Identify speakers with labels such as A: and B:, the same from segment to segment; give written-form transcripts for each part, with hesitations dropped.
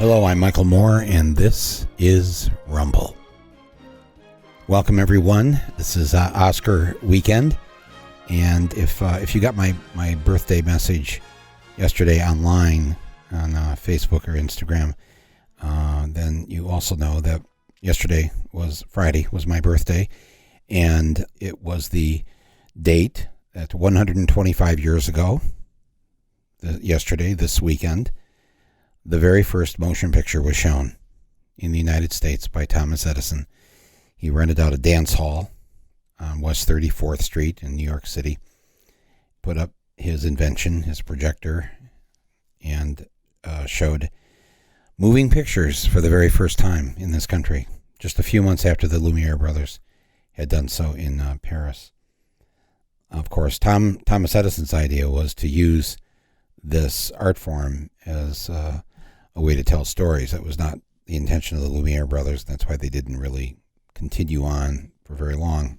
A: Hello, I'm Michael Moore, and this is Rumble. Welcome, everyone. This is Oscar weekend, and if you got my birthday message yesterday online on Facebook or Instagram, then you also know that Friday was my birthday, and it was the date that 125 years ago, this weekend, the very first motion picture was shown in the United States by Thomas Edison. He rented out a dance hall on West 34th Street in New York City, put up his invention, his projector, and showed moving pictures for the very first time in this country, just a few months after the Lumiere brothers had done so in Paris. Of course, Thomas Edison's idea was to use this art form as a way to tell stories. That was not the intention of the Lumiere brothers. That's why they didn't really continue on for very long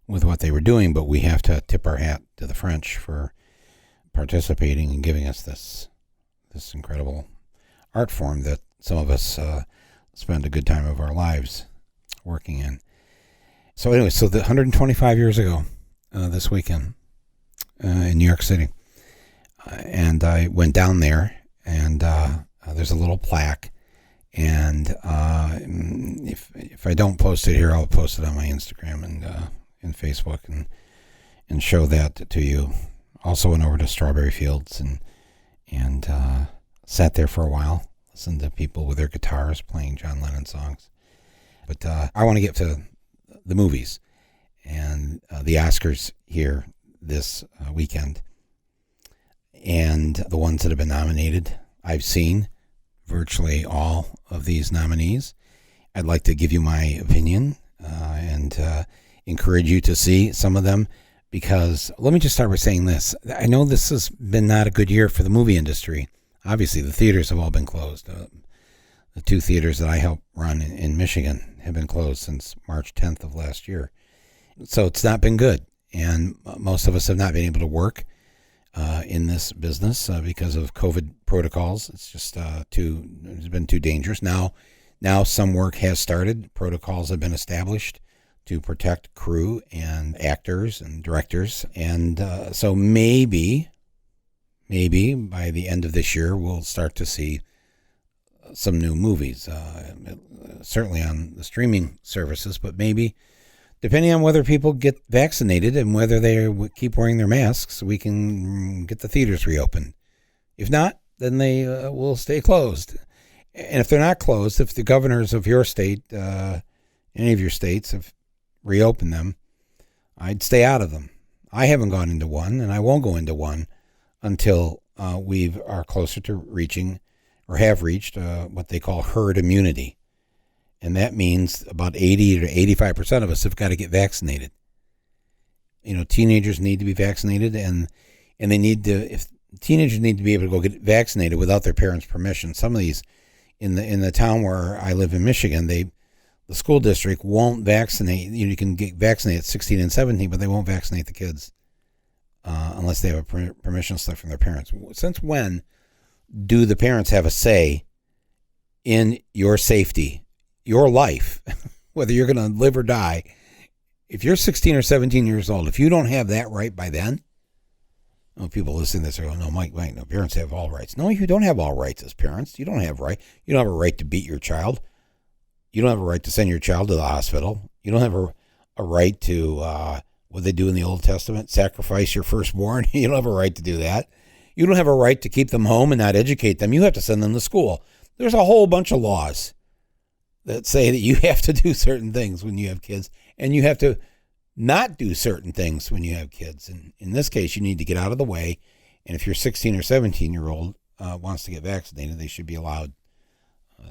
A: with what they were doing. But we have to tip our hat to the French for participating and giving us this incredible art form that some of us spend a good time of our lives working in. So anyway, so the 125 years ago, this weekend in New York City, and I went down there, and there's a little plaque, and if I don't post it here, I'll post it on my Instagram and Facebook and show that to you. Also went over to Strawberry Fields and sat there for a while, listened to people with their guitars playing John Lennon songs. But I want to get to the movies and the Oscars here this weekend. And the ones that have been nominated, I've seen virtually all of these nominees. I'd like to give you my opinion and encourage you to see some of them, because let me just start by saying this. I know this has been not a good year for the movie industry. Obviously, the theaters have all been closed. The two theaters that I help run in Michigan have been closed since March 10th of last year. So it's not been good. And most of us have not been able to work in this business because of COVID protocols. It's just it's been too dangerous. Now some work has started. Protocols have been established to protect crew and actors and directors. And so maybe by the end of this year, we'll start to see some new movies, certainly on the streaming services, but maybe depending on whether people get vaccinated and whether they keep wearing their masks, we can get the theaters reopened. If not, then they will stay closed. And if they're not closed, if the governors of your state, any of your states, have reopened them, I'd stay out of them. I haven't gone into one, and I won't go into one until we are closer to reaching or have reached what they call herd immunity. And that means about 80 to 85% of us have got to get vaccinated. You know, teenagers need to be vaccinated, and they need to, if teenagers need to be able to go get vaccinated without their parents' permission. Some of these, in the town where I live in Michigan, the school district won't vaccinate. You can get vaccinated at 16 and 17, but they won't vaccinate the kids unless they have a permission slip from their parents. Since when do the parents have a say in your safety? Your life, whether you're going to live or die? If you're 16 or 17 years old, if you don't have that right by then, people listening to this are going, no, Mike, no, parents have all rights. No, you don't have all rights as parents. You don't have right. You don't have a right to beat your child. You don't have a right to send your child to the hospital. You don't have a right to, what they do in the Old Testament, sacrifice your firstborn. You don't have a right to do that. You don't have a right to keep them home and not educate them. You have to send them to school. There's a whole bunch of laws that say that you have to do certain things when you have kids, and you have to not do certain things when you have kids. And in this case, you need to get out of the way. And if your 16 or 17-year-old wants to get vaccinated, they should be allowed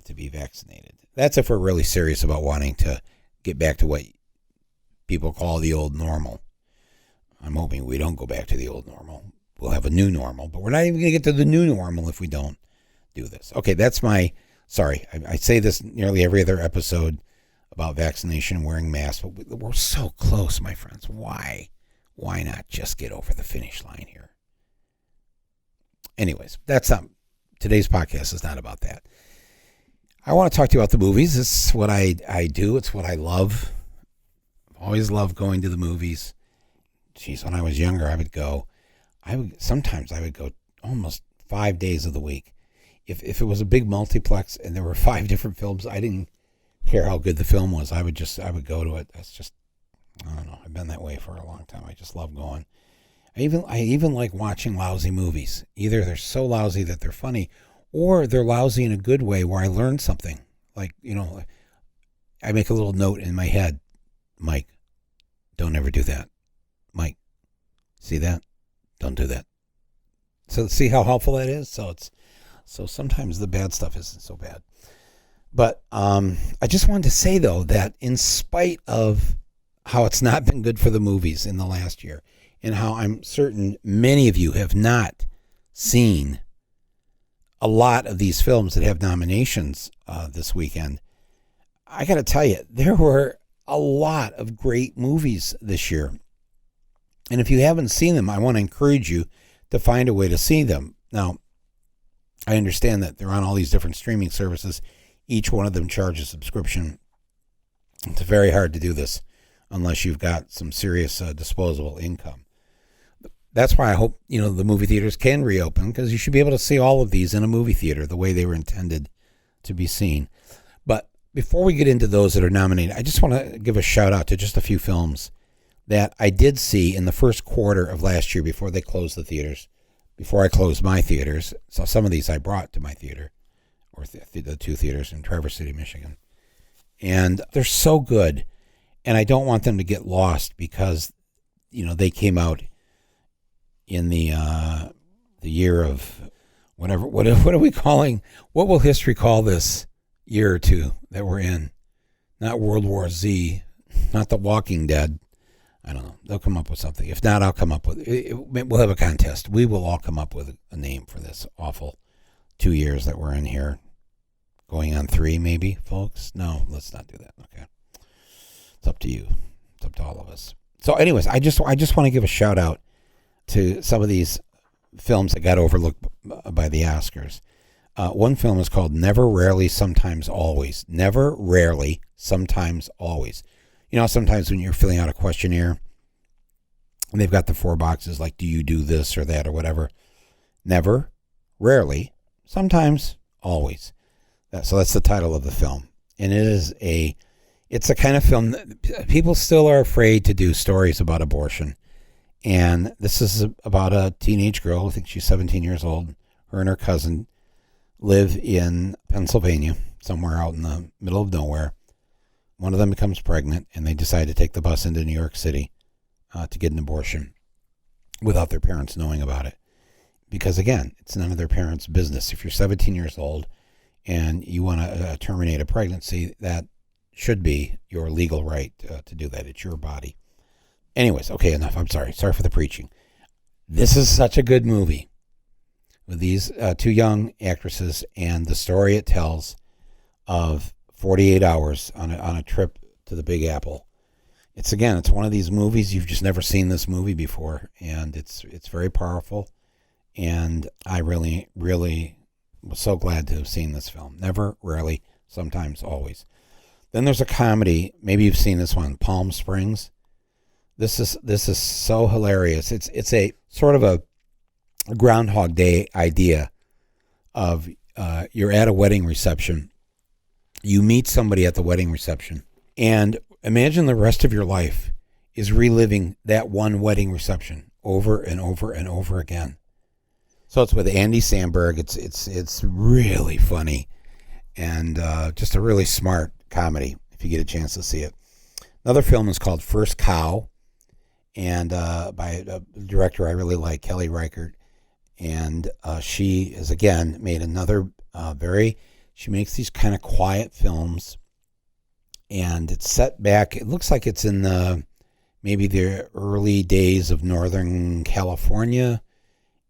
A: to be vaccinated. That's if we're really serious about wanting to get back to what people call the old normal. I'm hoping we don't go back to the old normal. We'll have a new normal, but we're not even going to get to the new normal if we don't do this. Okay, that's my... Sorry, I say this nearly every other episode about vaccination and wearing masks, but we're so close, my friends. Why not just get over the finish line here? Anyways, that's not today's podcast is not about that. I want to talk to you about the movies. It's what I do. It's what I love. I've always loved going to the movies. Geez, when I was younger, sometimes I would go almost 5 days of the week. If it was a big multiplex and there were 5 different films, I didn't care how good the film was. I would go to it. I don't know. I've been that way for a long time. I just love going. I even like watching lousy movies. Either they're so lousy that they're funny, or they're lousy in a good way where I learn something. Like, I make a little note in my head. Mike, don't ever do that. Mike, see that? Don't do that. So see how helpful that is? So sometimes the bad stuff isn't so bad. But I just wanted to say, though, that in spite of how it's not been good for the movies in the last year, and how I'm certain many of you have not seen a lot of these films that have nominations this weekend, I got to tell you, there were a lot of great movies this year. And if you haven't seen them, I want to encourage you to find a way to see them. Now, I understand that they're on all these different streaming services. Each one of them charges subscription. It's very hard to do this unless you've got some serious disposable income. That's why I hope, the movie theaters can reopen, because you should be able to see all of these in a movie theater the way they were intended to be seen. But before we get into those that are nominated, I just want to give a shout out to just a few films that I did see in the first quarter of last year before they closed the theaters, before I closed my theaters. So some of these I brought to my theater, or the 2 theaters in Traverse City, Michigan. And they're so good, and I don't want them to get lost because, they came out in the year of whatever. What are we calling? What will history call this year or two that we're in? Not World War Z, not The Walking Dead. I don't know. They'll come up with something. If not, I'll come up with it. We'll have a contest. We will all come up with a name for this awful 2 years that we're in here. Going on 3, maybe, folks? No, let's not do that. Okay. It's up to you. It's up to all of us. So anyways, I just want to give a shout out to some of these films that got overlooked by the Oscars. One film is called Never, Rarely, Sometimes, Always. Never, Rarely, Sometimes, Always. Sometimes when you're filling out a questionnaire and they've got the 4 boxes like, do you do this or that or whatever? Never, rarely, sometimes, always. So that's the title of the film. And it's a kind of film that people still are afraid to do stories about abortion. And this is about a teenage girl. I think she's 17 years old. Her and her cousin live in Pennsylvania, somewhere out in the middle of nowhere. One of them becomes pregnant, and they decide to take the bus into New York City to get an abortion without their parents knowing about it. Because, again, it's none of their parents' business. If you're 17 years old and you want to terminate a pregnancy, that should be your legal right to do that. It's your body. Anyways, okay, enough. I'm sorry. Sorry for the preaching. This is such a good movie with these 2 young actresses and the story it tells of 48 hours on a trip to the Big Apple. It's one of these movies, you've just never seen this movie before, and it's very powerful, and I really, really was so glad to have seen this film. Never, rarely, sometimes, always. Then there's a comedy, maybe you've seen this one, Palm Springs. This is so hilarious. It's a sort of a Groundhog Day idea of you're at a wedding reception. You meet somebody at the wedding reception, and imagine the rest of your life is reliving that one wedding reception over and over and over again. So it's with Andy Samberg. It's really funny and just a really smart comedy if you get a chance to see it. Another film is called First Cow, and by a director I really like, Kelly Reichardt. And she has, again, made another she makes these kind of quiet films, and it's set back, it looks like it's in maybe the early days of Northern California,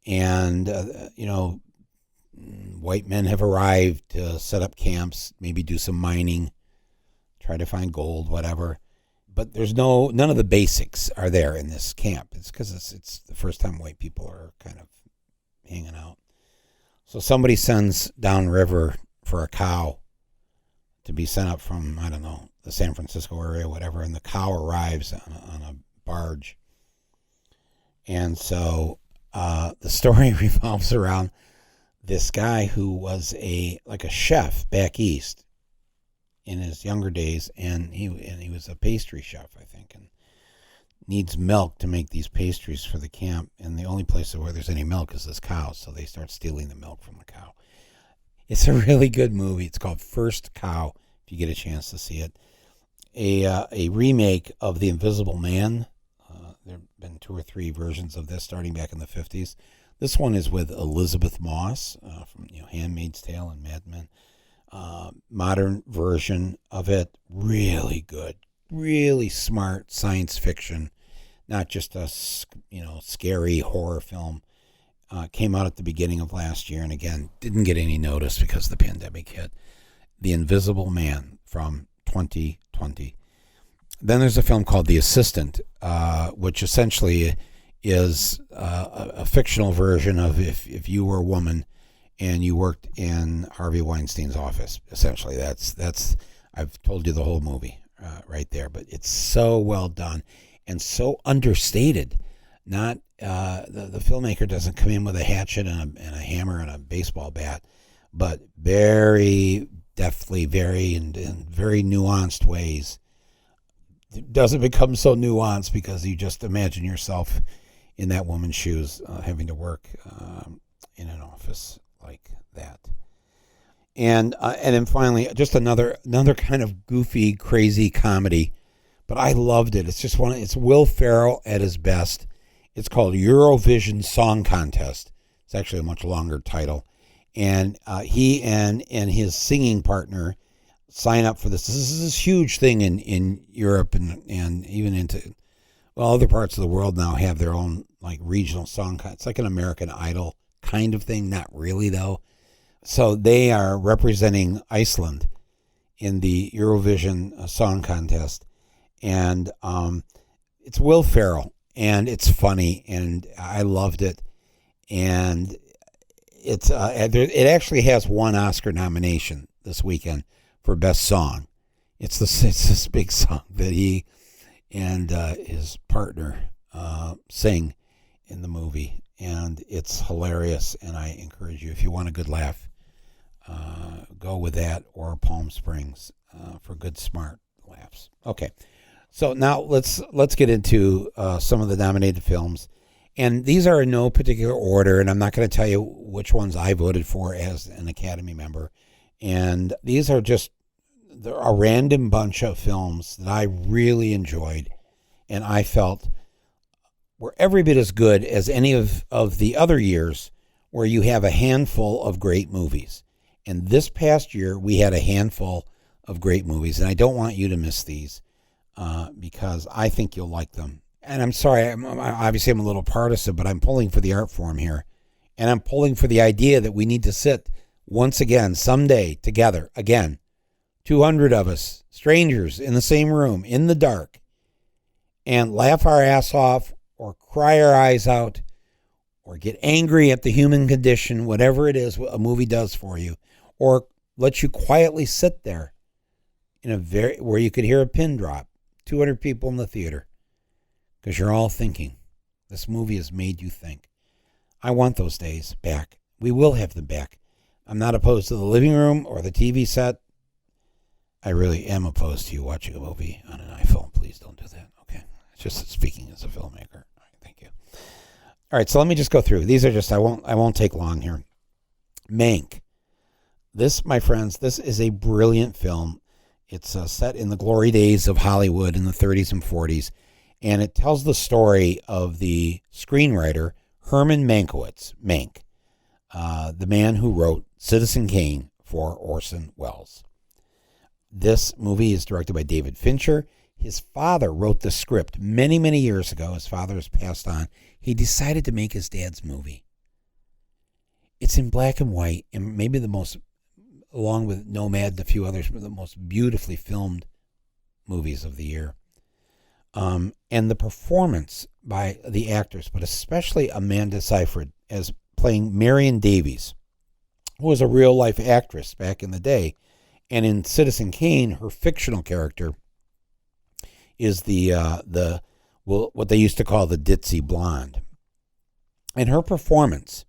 A: and, white men have arrived to set up camps, maybe do some mining, try to find gold, whatever. But there's none of the basics are there in this camp. It's because it's the first time white people are kind of hanging out. So somebody sends downriver for a cow to be sent up from, I don't know, the San Francisco area, whatever, and the cow arrives on a barge. And so the story revolves around this guy who was a chef back east in his younger days, and he was a pastry chef, I think, and needs milk to make these pastries for the camp, and the only place where there's any milk is this cow, so they start stealing the milk from the cow. It's a really good movie. It's called First Cow, if you get a chance to see it. A remake of The Invisible Man. There have been 2 or 3 versions of this starting back in the 50s. This one is with Elizabeth Moss from Handmaid's Tale and Mad Men. Modern version of it, really good, really smart science fiction, not just a scary horror film. Came out at the beginning of last year, and again, didn't get any notice because the pandemic hit. The Invisible Man from 2020. Then there's a film called The Assistant, which essentially is a fictional version of if you were a woman and you worked in Harvey Weinstein's office. Essentially, that's I've told you the whole movie right there. But it's so well done and so understated. Not the filmmaker doesn't come in with a hatchet and a hammer and a baseball bat, but very deftly, in very nuanced ways. It doesn't become so nuanced because you just imagine yourself in that woman's shoes, having to work in an office like that. And then finally, just another kind of goofy, crazy comedy, but I loved it. It's Will Ferrell at his best. It's called EuroVision Song Contest. It's actually a much longer title. And he and his singing partner sign up for this. This is this huge thing in Europe and even into, other parts of the world now have their own regional song. It's like an American Idol kind of thing. Not really, though. So they are representing Iceland in the EuroVision Song Contest. And it's Will Ferrell. And it's funny, and I loved it. And it actually has 1 Oscar nomination this weekend for Best Song. It's this big song that he and his partner sing in the movie, and it's hilarious. And I encourage you, if you want a good laugh, go with that or Palm Springs for good, smart laughs. Okay. So now let's get into some of the nominated films. And these are in no particular order, and I'm not going to tell you which ones I voted for as an Academy member. And these are just a random bunch of films that I really enjoyed and I felt were every bit as good as any of the other years where you have a handful of great movies. And this past year, we had a handful of great movies, and I don't want you to miss these. Because I think you'll like them. And I'm sorry, obviously I'm a little partisan, but I'm pulling for the art form here. And I'm pulling for the idea that we need to sit once again, someday, together, again, 200 of us, strangers in the same room, in the dark, and laugh our ass off or cry our eyes out or get angry at the human condition, whatever it is a movie does for you, or let you quietly sit there where you could hear a pin drop. 200 people in the theater, because you're all thinking. This movie has made you think. I want those days back. We will have them back. I'm not opposed to the living room or the TV set. I really am opposed to you watching a movie on an iPhone. Please don't do that. Okay. It's just speaking as a filmmaker. All right, thank you. All right, so let me just go through. These are just, I won't take long here. Mank. This, my friends, this is a brilliant film. It's set in the glory days of Hollywood in the 30s and 40s, and it tells the story of the screenwriter Herman Mankiewicz, Mank, the man who wrote Citizen Kane for Orson Welles. This movie is directed by David Fincher. His father wrote the script many, many years ago. His father has passed on. He decided to make his dad's movie. It's in black and white, and maybe the most, along with Nomad and a few others, the most beautifully filmed movies of the year. And the performance by the actors, but especially Amanda Seyfried as playing Marion Davies. who was a real life actress back in the day. And in Citizen Kane, her fictional character is what they used to call the ditzy blonde. And her performance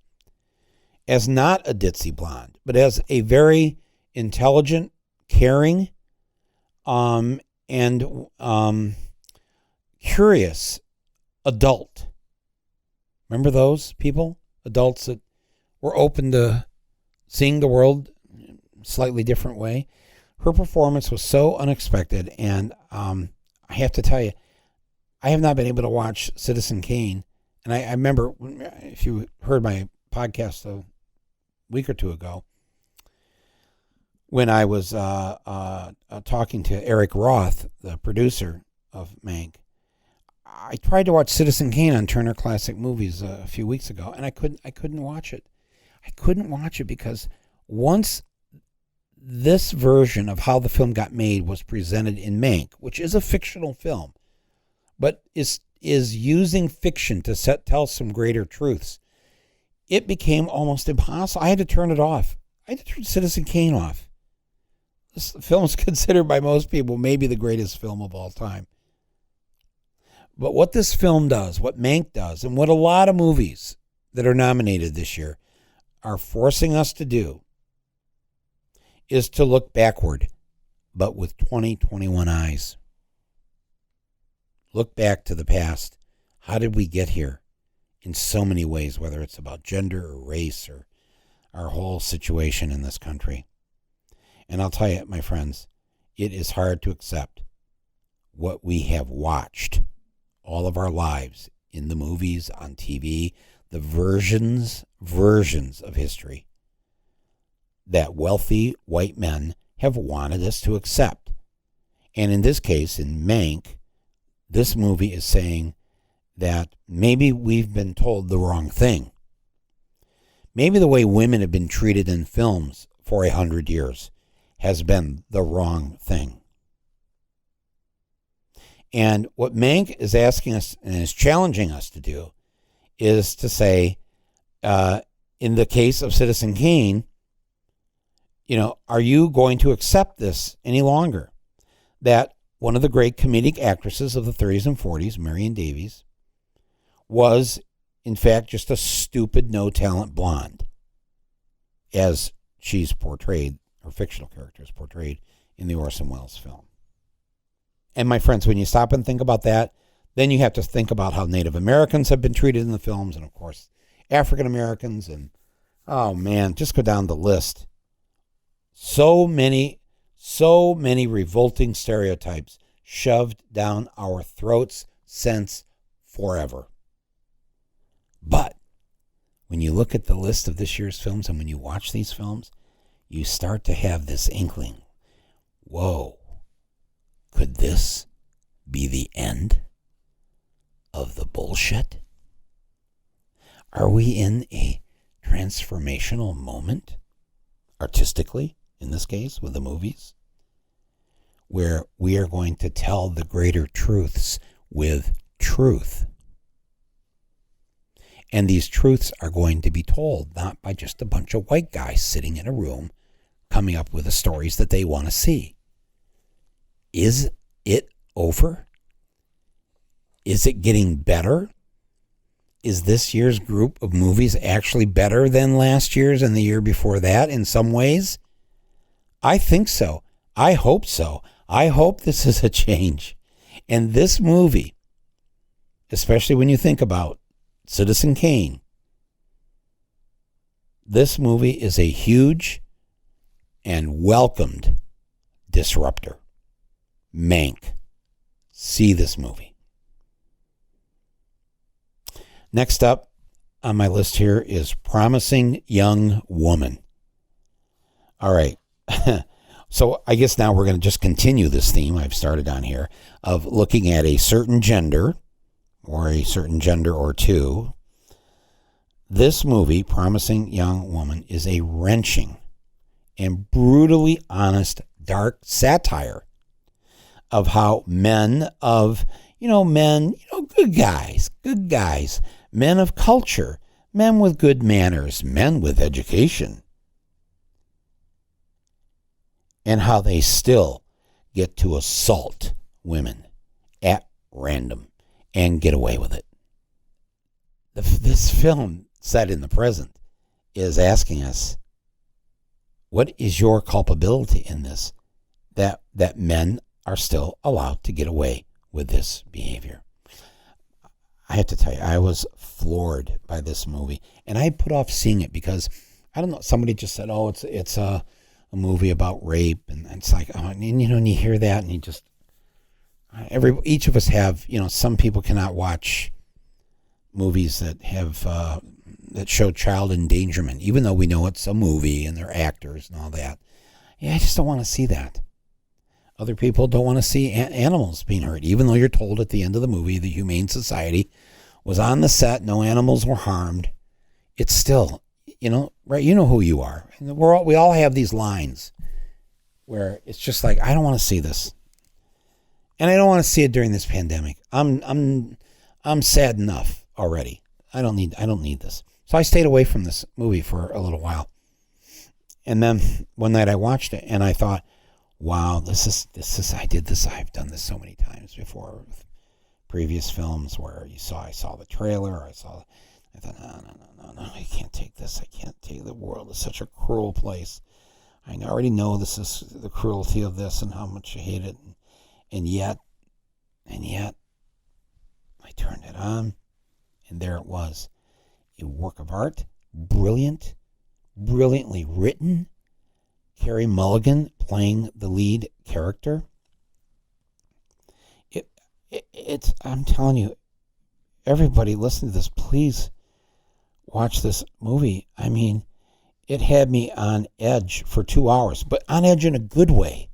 A: as not a ditzy blonde, but as a very intelligent, caring, and curious adult. Remember those people? Adults that were open to seeing the world in a slightly different way. Her performance was so unexpected, and I have to tell you, I have not been able to watch Citizen Kane. And I remember, if you heard my podcast a week or two ago, when I was talking to Eric Roth, the producer of Mank, I tried to watch Citizen Kane on Turner Classic Movies a few weeks ago, and I couldn't watch it. I couldn't watch it because once this version of how the film got made was presented in Mank, which is a fictional film, but is using fiction to tell some greater truths, it became almost impossible. I had to turn it off. I had to turn Citizen Kane off. This film is considered by most people maybe the greatest film of all time. But what this film does, what Mank does, and what a lot of movies that are nominated this year are forcing us to do is to look backward, but with 2021 eyes. Look back to the past. How did we get here? In so many ways, whether it's about gender or race or our whole situation in this country. And I'll tell you, my friends, it is hard to accept what we have watched all of our lives in the movies, on TV, the versions of history that wealthy white men have wanted us to accept. And in this case, in Mank, this movie is saying that maybe we've been told the wrong thing. Maybe the way women have been treated in films for 100 years has been the wrong thing. And what Mank is asking us and is challenging us to do is to say, in the case of Citizen Kane, are you going to accept this any longer? That one of the great comedic actresses of the 30s and 40s, Marion Davies, was, in fact, just a stupid, no-talent blonde, as she's portrayed, her fictional character is portrayed in the Orson Welles film. And my friends, when you stop and think about that, then you have to think about how Native Americans have been treated in the films, and of course, African Americans, and oh man, just go down the list. So many revolting stereotypes shoved down our throats since forever. But when you look at the list of this year's films and when you watch these films, you start to have this inkling. Whoa, could this be the end of the bullshit? Are we in a transformational moment, artistically, in this case, with the movies, where we are going to tell the greater truths with truth? And these truths are going to be told not by just a bunch of white guys sitting in a room coming up with the stories that they want to see. Is it over? Is it getting better? Is this year's group of movies actually better than last year's and the year before that in some ways? I think so. I hope so. I hope this is a change. And this movie, especially when you think about Citizen Kane, this movie is a huge and welcomed disruptor. Mank. See this movie. Next up on my list here is Promising Young Woman. All right. So I guess now we're going to just continue this theme I've started on here of looking at a certain gender or a certain gender or two. This movie, Promising Young Woman, is a wrenching and brutally honest, dark satire of how men, good guys, men of culture, men with good manners, men with education, and how they still get to assault women at random and get away with it. This film, set in the present, is asking us, what is your culpability in this, that men are still allowed to get away with this behavior? I have to tell you, I was floored by this movie, and I put off seeing it because, I don't know, somebody just said, oh, it's a movie about rape, and it's like, oh, and you hear that, and you just, each of us have, some people cannot watch movies that have that show child endangerment, even though we know it's a movie and they're actors and all that. Yeah, I just don't want to see that. Other people don't want to see animals being hurt, even though you're told at the end of the movie the Humane Society was on the set, no animals were harmed. It's still, right? You know who you are. And we all have these lines where it's just like, I don't want to see this, and I don't want to see it during this pandemic. I'm sad enough already. I don't need this. So I stayed away from this movie for a little while. And then one night I watched it and I thought, wow, this is I did this. I've done this so many times before with previous films where I saw the trailer, I thought, no, I can't take this. I can't take the world is such a cruel place. I already know this is the cruelty of this and how much I hate it. And yet I turned it on, and there it was. A work of art, brilliantly written. Carey Mulligan playing the lead character. It's I'm telling you, everybody listen to this, please watch this movie. I mean, it had me on edge for 2 hours, but on edge in a good way.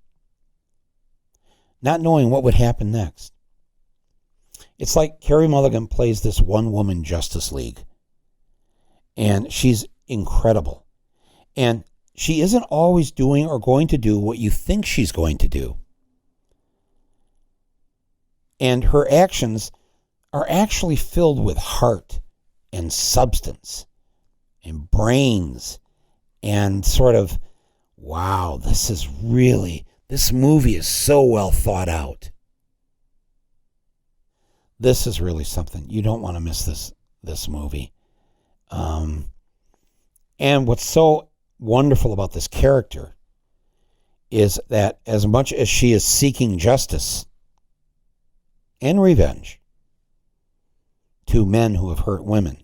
A: Not knowing what would happen next. It's like Carey Mulligan plays this one-woman Justice League. And she's incredible. And she isn't always doing or going to do what you think she's going to do. And her actions are actually filled with heart and substance and brains and sort of, wow, this movie is so well thought out. This is really something. You don't want to miss this movie. And what's so wonderful about this character is that as much as she is seeking justice and revenge to men who have hurt women,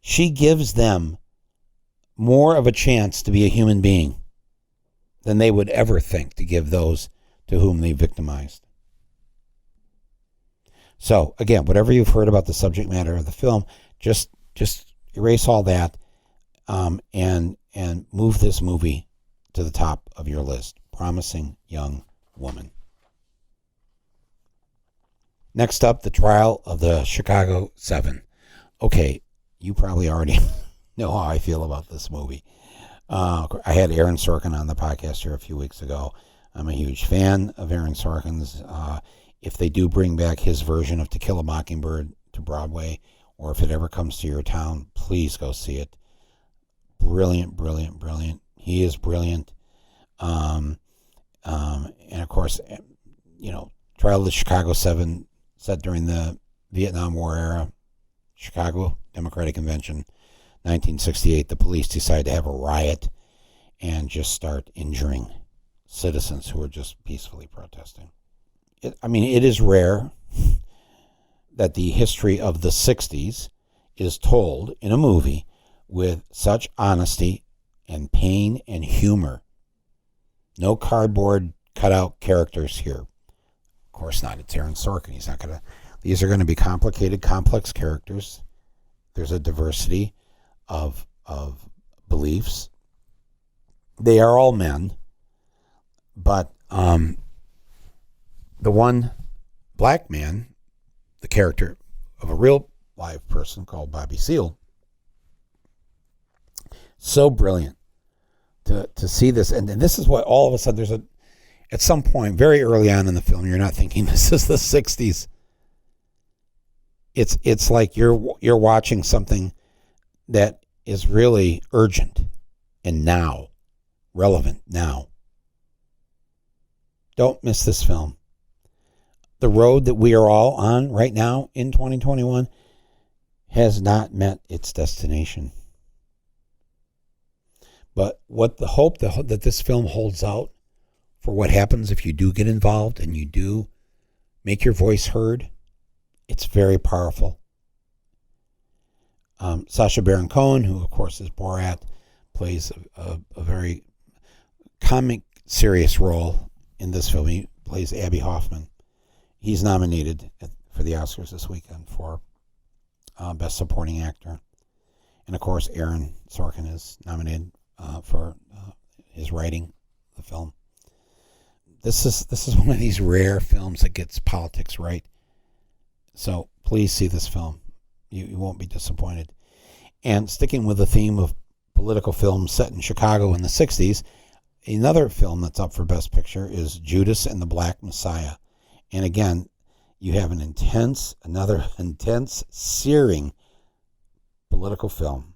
A: she gives them more of a chance to be a human being than they would ever think to give those to whom they victimized. So, again, whatever you've heard about the subject matter of the film, just erase all that and move this movie to the top of your list. Promising Young Woman. Next up, the trial of the Chicago 7. Okay, you probably already know how I feel about this movie. I had Aaron Sorkin on the podcast here a few weeks ago. I'm a huge fan of Aaron Sorkin's. If they do bring back his version of To Kill a Mockingbird to Broadway, or if it ever comes to your town, please go see it. Brilliant. He is brilliant. And of course, Trial of the Chicago 7, set during the Vietnam War era, Chicago Democratic Convention, 1968. The police decide to have a riot and just start injuring citizens who are just peacefully protesting. It is rare that the history of the 60s is told in a movie with such honesty and pain and humor. No cardboard cutout characters here. Of course not. It's Aaron Sorkin. These are going to be complicated, complex characters. There's a diversity of beliefs. They are all men, but the one black man, the character of a real live person called Bobby Seale, so brilliant to see this. And this is what all of a sudden at some point very early on in the film, you're not thinking this is the 60s. It's like you're watching something that is really urgent and now, relevant now. Don't miss this film. The road that we are all on right now in 2021 has not met its destination. But what the hope that this film holds out for what happens if you do get involved and you do make your voice heard, it's very powerful. Sacha Baron Cohen, who of course is Borat, plays a very comic, serious role in this film. He plays Abby Hoffman. He's nominated for the Oscars this weekend for Best Supporting Actor. And of course, Aaron Sorkin is nominated for his writing the film. This is one of these rare films that gets politics right. So please see this film. You won't be disappointed. And sticking with the theme of political films set in Chicago in the 60s, another film that's up for Best Picture is Judas and the Black Messiah. And again, you have another intense, searing political film.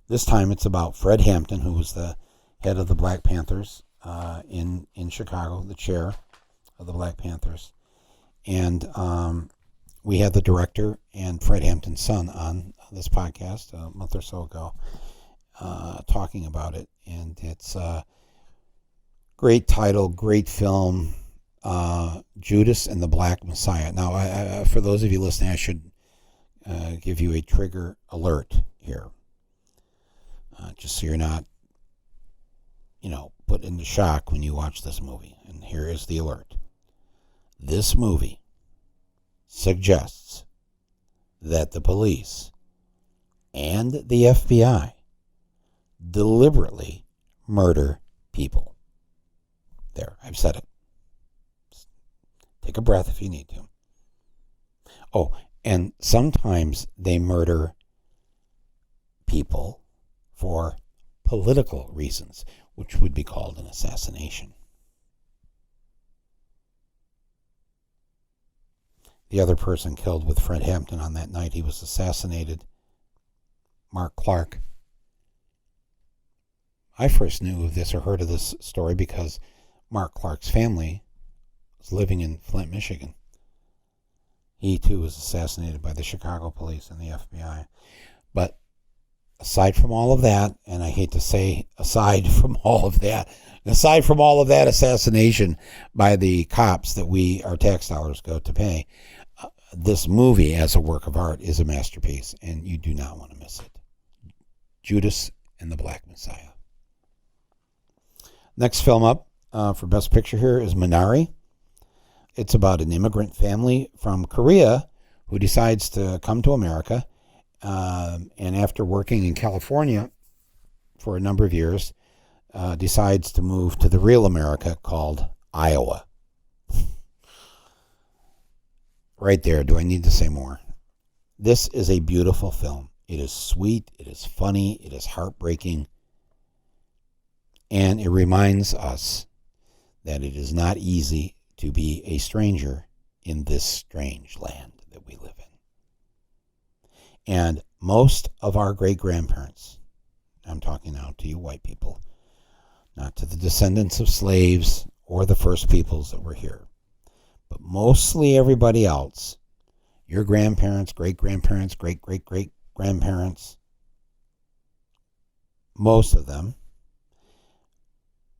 A: This time it's about Fred Hampton, who was the head of the Black Panthers in Chicago, the chair of the Black Panthers. And we had the director and Fred Hampton's son on this podcast a month or so ago talking about it. And it's a great title, great film, Judas and the Black Messiah. Now, for those of you listening, I should give you a trigger alert here. Just so you're not, put into shock when you watch this movie. And here is the alert. This movie suggests that the police and the FBI deliberately murder people. There, I've said it. Take a breath if you need to. Oh, and sometimes they murder people for political reasons, which would be called an assassination. The other person killed with Fred Hampton on that night he was assassinated, Mark Clark. I first knew of this or heard of this story because Mark Clark's family was living in Flint, Michigan. He too was assassinated by the Chicago police and the FBI. But aside from all of that, and I hate to say aside from all of that assassination by the cops that our tax dollars go to pay, this movie as a work of art is a masterpiece, and you do not want to miss it. Judas and the Black Messiah. Next film up for Best Picture here is Minari. It's about an immigrant family from Korea who decides to come to America, and after working in California for a number of years, decides to move to the real America called Iowa. Right there, do I need to say more? This is a beautiful film. It is sweet, it is funny, it is heartbreaking, and it reminds us that it is not easy to be a stranger in this strange land that we live in. And most of our great-grandparents, I'm talking now to you white people, not to the descendants of slaves or the first peoples that were here, but mostly everybody else, your grandparents, great-grandparents, great-great-great-grandparents, most of them,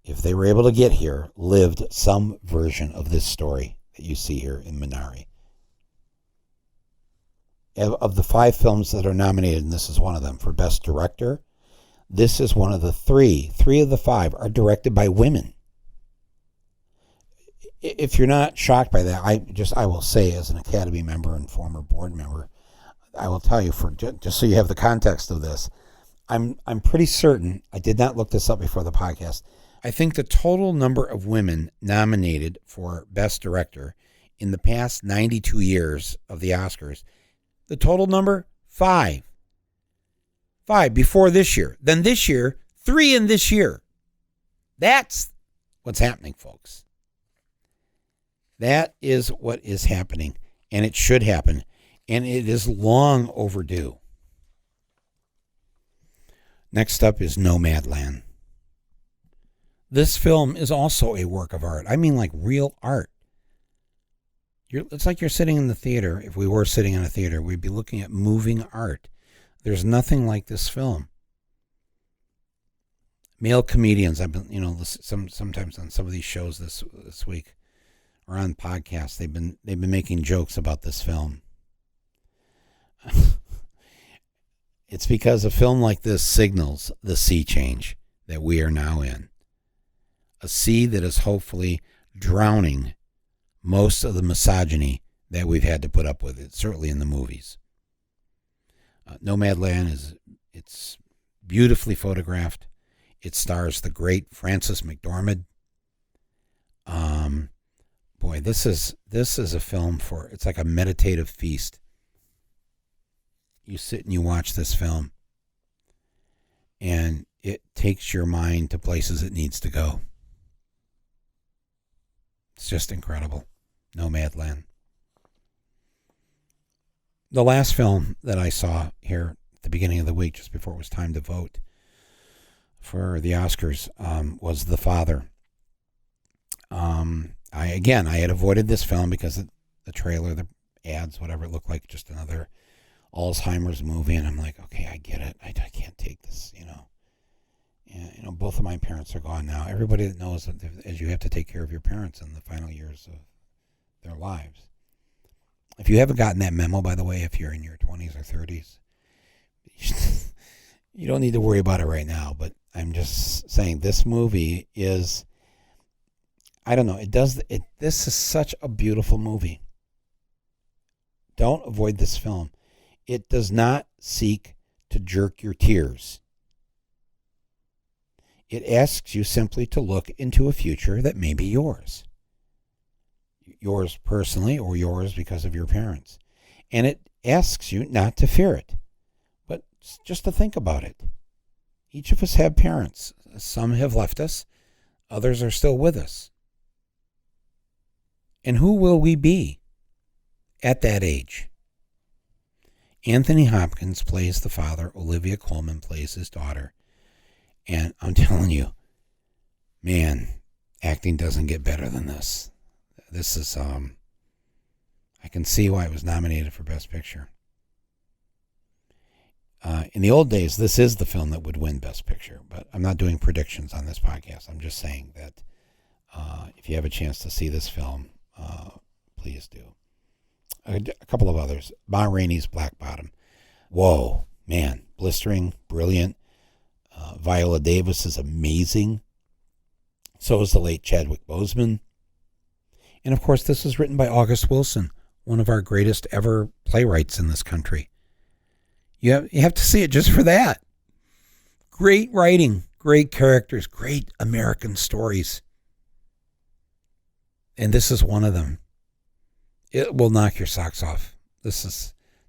A: if they were able to get here, lived some version of this story that you see here in Minari. Of the 5 films that are nominated, and this is one of them, for Best Director, this is one of the 3. 3 of the 5 are directed by women. If you're not shocked by that, I will say, as an Academy member and former board member, I will tell you, just so you have the context of this, I'm pretty certain, I did not look this up before the podcast, I think the total number of women nominated for Best Director in the past 92 years of the Oscars, the total number, 5. 5 before this year. Then this year, 3 in this year. That's what's happening, folks. That is what is happening, and it should happen, and it is long overdue. Next up is Nomadland. This film is also a work of art. I mean, like real art. It's like you're sitting in the theater. If we were sitting in a theater, we'd be looking at moving art. There's nothing like this film. Male comedians, I've been, sometimes on some of these shows this week or on podcasts, they've been making jokes about this film. It's because a film like this signals the sea change that we are now in. A sea that is hopefully drowning most of the misogyny that we've had to put up with, it certainly in the movies. Nomadland it's beautifully photographed. It stars the great Frances McDormand. Boy, this is a film it's like a meditative feast. You sit and you watch this film, and it takes your mind to places it needs to go. It's just incredible. Nomadland. The last film that I saw here at the beginning of the week, just before it was time to vote for the Oscars, was The Father. I had avoided this film because the trailer, the ads, whatever, it looked like just another Alzheimer's movie, and I'm like, okay, I get it. I can't take this, And, both of my parents are gone now. Everybody that knows that as you have to take care of your parents in the final years of their lives. If you haven't gotten that memo, by the way, if you're in your 20s or 30s, you don't need to worry about it right now. But I'm just saying this movie is, I don't know, this is such a beautiful movie. Don't avoid this film. It does not seek to jerk your tears. It asks you simply to look into a future that may be yours. Yours personally, or yours because of your parents. And it asks you not to fear it, but just to think about it. Each of us have parents. Some have left us. Others are still with us. And who will we be at that age? Anthony Hopkins plays the father. Olivia Colman plays his daughter. And I'm telling you, man, acting doesn't get better than this. This is, I can see why it was nominated for Best Picture. In the old days, this is the film that would win Best Picture, but I'm not doing predictions on this podcast. I'm just saying that if you have a chance to see this film, please do. A couple of others. Ma Rainey's Black Bottom. Whoa, man, blistering, brilliant. Viola Davis is amazing. So is the late Chadwick Boseman. And of course, this was written by August Wilson, one of our greatest ever playwrights in this country. You have to see it just for that. Great writing, great characters, great American stories. And this is one of them. It will knock your socks off.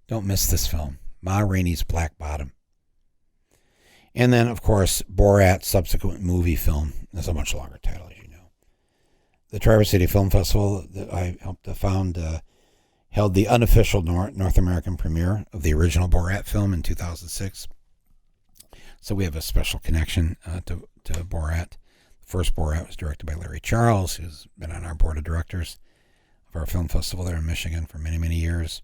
A: Don't miss this film. Ma Rainey's Black Bottom. And then, of course, Borat, subsequent movie film. There's a much longer title, as you know. The Traverse City Film Festival that I helped to found held the unofficial North American premiere of the original Borat film in 2006. So we have a special connection to Borat. The first Borat was directed by Larry Charles, who's been on our board of directors of our film festival there in Michigan for many, many years.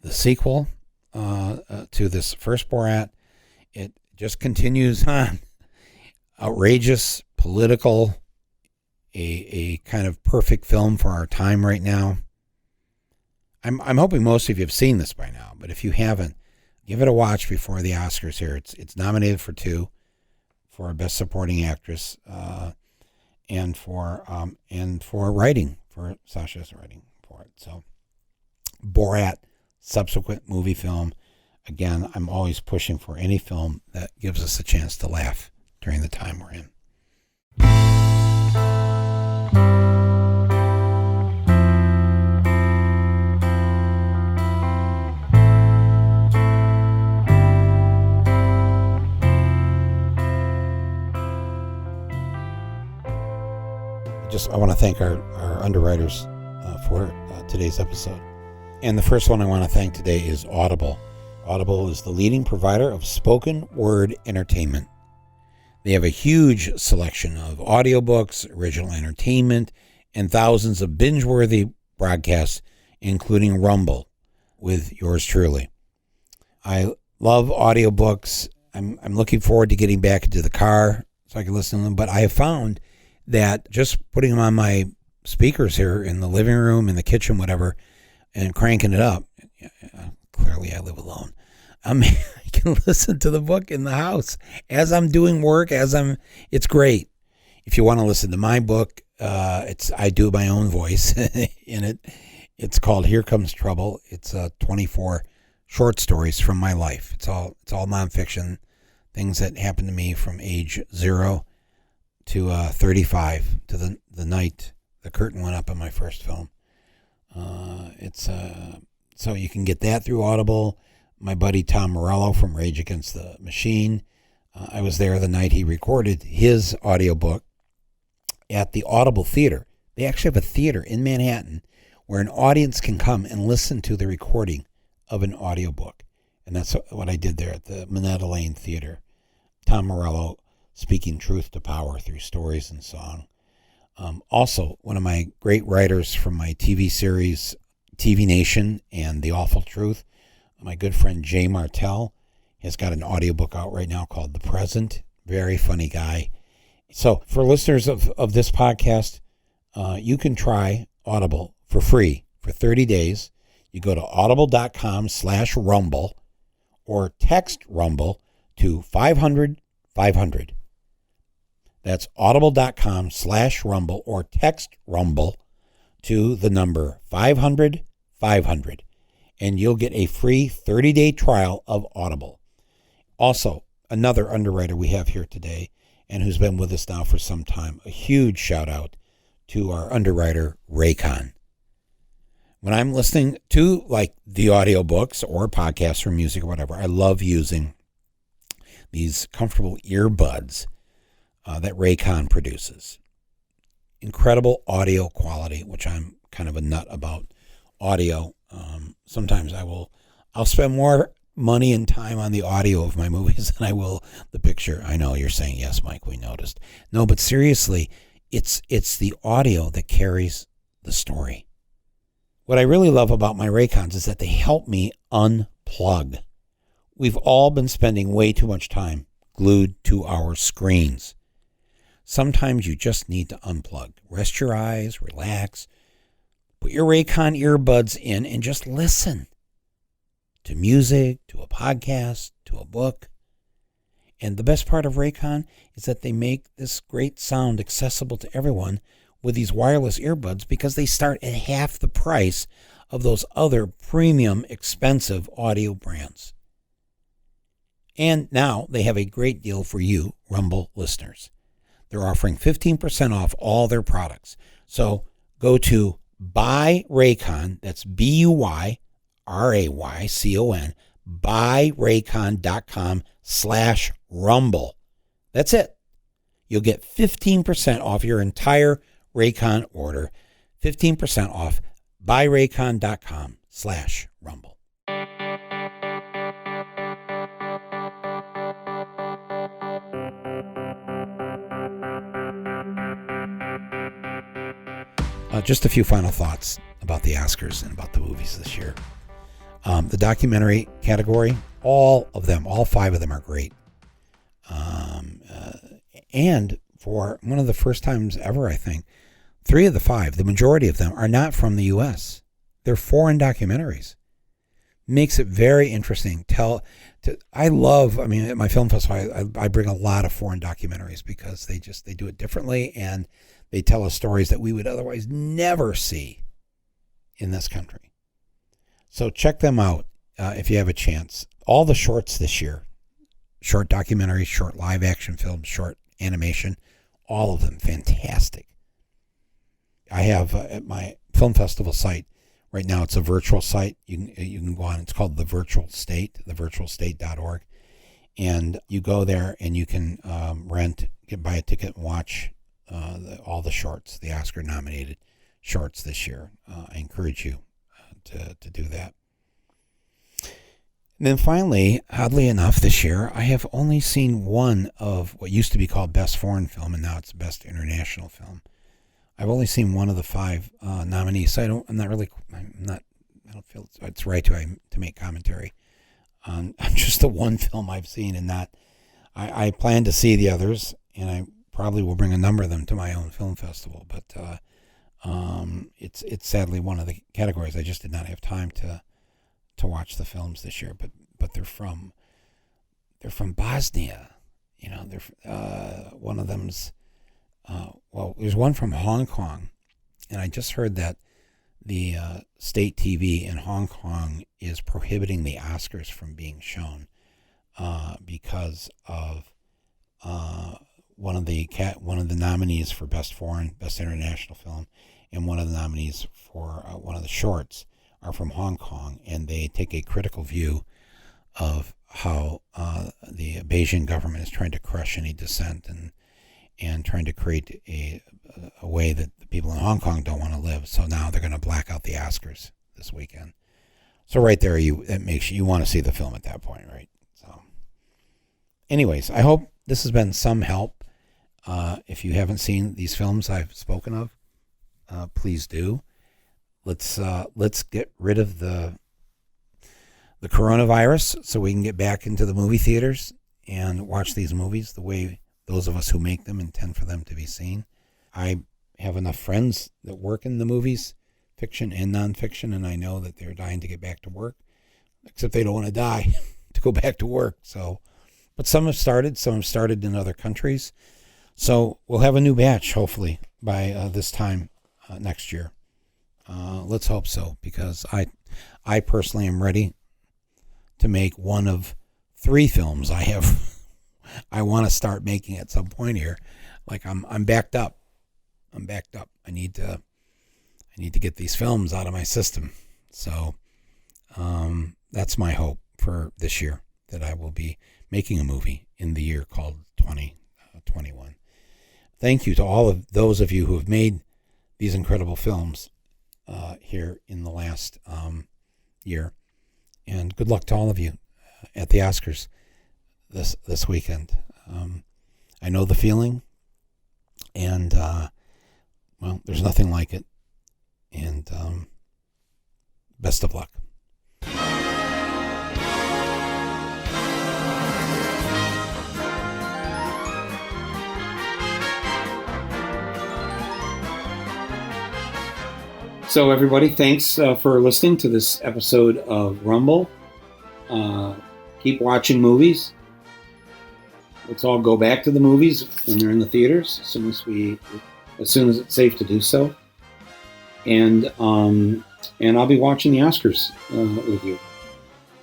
A: The sequel to this first Borat, it just continues on. Outrageous, political, a kind of perfect film for our time right now. I'm hoping most of you have seen this by now, but if you haven't, give it a watch before the Oscars here. It's nominated for 2, for Best Supporting Actress, and for writing, for Sasha's writing for it. So, Borat, subsequent movie film. Again, I'm always pushing for any film that gives us a chance to laugh during the time we're in. I want to thank our underwriters for today's episode. And the first one I want to thank today is Audible. Audible is the leading provider of spoken word entertainment. They have a huge selection of audiobooks, original entertainment, and thousands of binge-worthy broadcasts, including Rumble with yours truly. I love audiobooks. I'm looking forward to getting back into the car so I can listen to them. But I have found that just putting them on my speakers here in the living room, in the kitchen, whatever, and cranking it up, clearly I live alone, I can listen to the book in the house as I'm doing work, it's great. If you want to listen to my book, I do my own voice in it. It's called Here Comes Trouble. It's 24 short stories from my life. It's all nonfiction, things that happened to me from age 0 to 35, to the night the curtain went up on my first film. So you can get that through Audible. My buddy Tom Morello from Rage Against the Machine, I was there the night he recorded his audiobook at the Audible Theater. They actually have a theater in Manhattan where an audience can come and listen to the recording of an audiobook. And that's what I did there at the Minetta Lane Theater. Tom Morello speaking truth to power through stories and song. Also, one of my great writers from my TV series, TV Nation and The Awful Truth, my good friend Jay Martell, has got an audiobook out right now called The Present. Very funny guy. So for listeners of this podcast, you can try Audible for free for 30 days. You go to audible.com/rumble or text Rumble to 500-500. That's audible.com/rumble or text Rumble to the number 500-500. And you'll get a free 30-day trial of Audible. Also, another underwriter we have here today and who's been with us now for some time, a huge shout out to our underwriter, Raycon. When I'm listening to like the audiobooks or podcasts or music or whatever, I love using these comfortable earbuds that Raycon produces. Incredible audio quality, which I'm kind of a nut about audio. Sometimes I'll spend more money and time on the audio of my movies than I will the picture. I know you're saying, yes, Mike, we noticed. No, but seriously, it's the audio that carries the story. What I really love about my Raycons is that they help me unplug. We've all been spending way too much time glued to our screens. Sometimes you just need to unplug. Rest your eyes, relax, put your Raycon earbuds in and just listen to music, to a podcast, to a book. And the best part of Raycon is that they make this great sound accessible to everyone with these wireless earbuds because they start at half the price of those other premium, expensive audio brands. And now they have a great deal for you, Rumble listeners. They're offering 15% off all their products. So go to buyraycon, that's BUYRAYCON, buyraycon.com/rumble. That's it. You'll get 15% off your entire Raycon order. 15% off buyraycon.com/rumble. Just a few final thoughts about the Oscars and about the movies this year. The documentary category, all of them, all 5 of them are great. And for one of the first times ever, I think, 3 of the 5, the majority of them, are not from the U.S. They're foreign documentaries. Makes it very interesting. At my film festival, I bring a lot of foreign documentaries because they do it differently and they tell us stories that we would otherwise never see in this country. So check them out if you have a chance. All the shorts this year, short documentaries, short live action films, short animation, all of them fantastic. I have at my film festival site right now, it's a virtual site. You can go on. It's called The Virtual State, thevirtualstate.org. And you go there and you can buy a ticket and watch all the shorts, the Oscar-nominated shorts this year. I encourage you to do that. And then finally, oddly enough, this year, I have only seen one of what used to be called Best Foreign Film, and now it's Best International Film. I've only seen one of the 5 nominees, so I don't feel it's right to make commentary on just the one film I've seen, and not. I plan to see the others, and I probably will bring a number of them to my own film festival. But it's sadly one of the categories I just did not have time to watch the films this year. But they're from Bosnia. One of them's there's one from Hong Kong, and I just heard that the state TV in Hong Kong is prohibiting the Oscars from being shown because of one of the nominees for Best Foreign, Best International Film, and one of the nominees for one of the shorts are from Hong Kong, and they take a critical view of how the Beijing government is trying to crush any dissent and trying to create a way that the people in Hong Kong don't want to live. So now they're going to black out the Oscars this weekend. So right there, that makes you want to see the film at that point, right? So, anyways, I hope this has been some help. If you haven't seen these films I've spoken of, please do. Let's get rid of the coronavirus so we can get back into the movie theaters and watch these movies the way those of us who make them intend for them to be seen. I have enough friends that work in the movies, fiction and nonfiction, and I know that they're dying to get back to work, except they don't want to die to go back to work. So, but some have started in other countries. So we'll have a new batch, hopefully, by this time next year. Let's hope so, because I personally am ready to make one of 3 films I want to start making at some point here. Like I'm backed up. I need to get these films out of my system. So that's my hope for this year, that I will be making a movie in the year called 2021. Thank you to all of those of you who have made these incredible films here in the last year. And good luck to all of you at the Oscars this weekend. I know the feeling, and there's nothing like it. And best of luck. So everybody, thanks for listening to this episode of Rumble. Keep watching movies. Let's all go back to the movies when they're in the theaters as soon as it's safe to do so. And I'll be watching the Oscars with you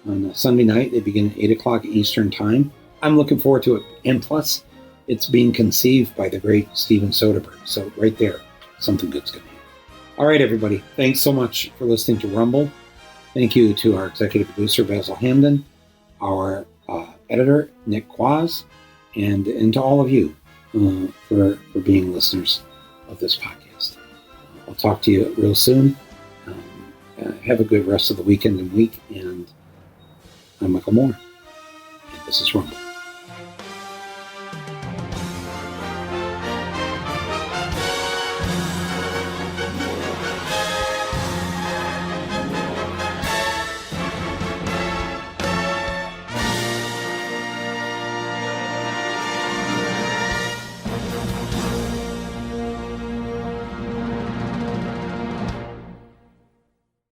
A: on Sunday night. They begin at 8:00 Eastern Time. I'm looking forward to it. And plus, it's being conceived by the great Steven Soderbergh. So right there, something good's going to happen. All right, everybody. Thanks so much for listening to Rumble. Thank you to our executive producer, Basil Hamden, our editor, Nick Quaz, and to all of you for being listeners of this podcast. I'll talk to you real soon. Have a good rest of the weekend and week. And I'm Michael Moore. And this is Rumble.